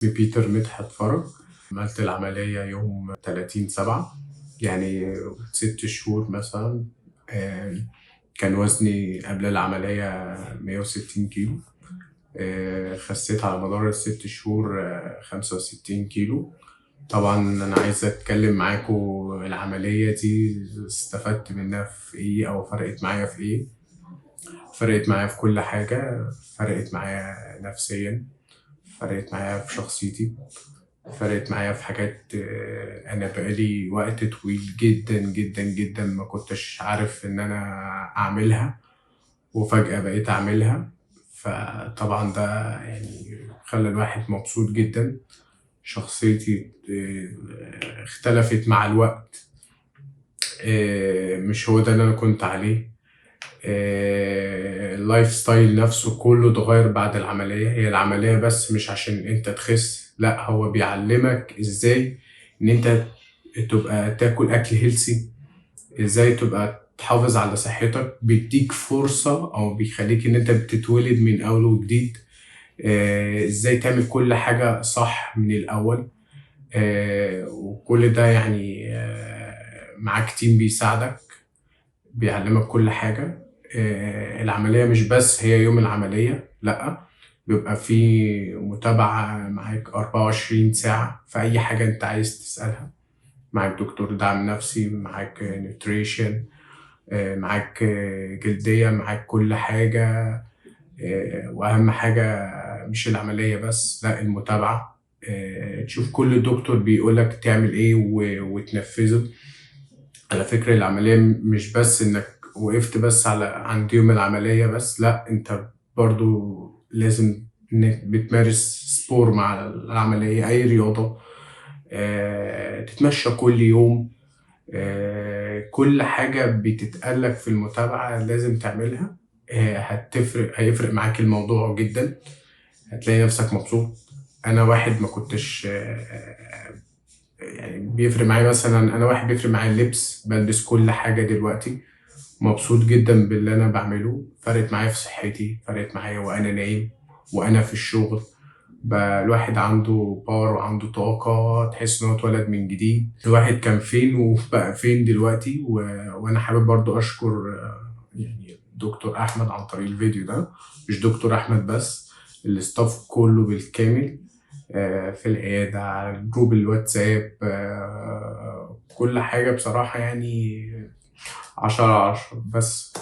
بيتر مدحت فرج. عملت العملية يوم 30/7، يعني 6 شهور مثلا. كان وزني قبل العملية 160 كيلو. خسيت على مدار ال6 شهور 65 كيلو. طبعا أنا عايز أتكلم معاكم العملية دي استفدت منها في إيه أو فرقت معايا في إيه. فرقت معايا في كل حاجة، فرقت معايا نفسيا، فرقت معايا في شخصيتي، فرقت معايا في حاجات. أنا بقالي وقت طويل جدا جدا جدا ما كنتش عارف إن أنا أعملها، وفجأة بقيت أعملها. فطبعا ده يعني خلى الواحد مبسوط جدا. شخصيتي اختلفت مع الوقت. مش هو ده اللي أنا كنت عليه. اللايف ستايل نفسه كله اتغير بعد العملية. هي العملية بس مش عشان انت تخس، لا، هو بيعلمك ازاي ان انت تبقى تاكل اكل هيلسي، ازاي تبقى تحافظ على صحتك، بيديك فرصة او بيخليك ان انت بتتولد من اول وجديد. ازاي تعمل كل حاجة صح من الاول. وكل ده يعني معاك تيم بيساعدك، بيعلمك كل حاجة. العملية مش بس هي يوم العملية، لأ، بيبقى في متابعة معاك 24 ساعة في أي حاجة أنت عايز تسألها. معاك دكتور دعم نفسي، معاك نيوتريشن، معاك جلدية، معاك كل حاجة. وأهم حاجة مش العملية بس، لأ، المتابعة. تشوف كل دكتور بيقولك تعمل إيه وتنفذه. على فكرة العملية مش بس إنك وقفت بس عند يوم العملية بس، لأ، أنت برضو لازم إنك بتمارس سبور مع العملية، أي رياضة. تتمشى كل يوم. كل حاجة بتتقالك في المتابعة لازم تعملها. هيفرق معاك الموضوع جدا، هتلاقي نفسك مبسوط. أنا واحد ما كنتش يعني بيفرق معايا، مثلا أنا واحد بيفرق معايا اللبس، بلبس كل حاجة دلوقتي، مبسوط جدا باللي أنا بعمله. فرقت معايا في صحتي، فرقت معايا وأنا نايم وأنا في الشغل. بقى الواحد عنده باور وعنده طاقة، تحس إن هو اتولد من جديد. الواحد كان فين وبقى فين دلوقتي. وأنا حابب برضو أشكر يعني دكتور أحمد عن طريق الفيديو ده. مش دكتور أحمد بس، الاستاف كله بالكامل، في العيادة، على جروب الواتساب، كل حاجة بصراحة يعني 10/10 بس.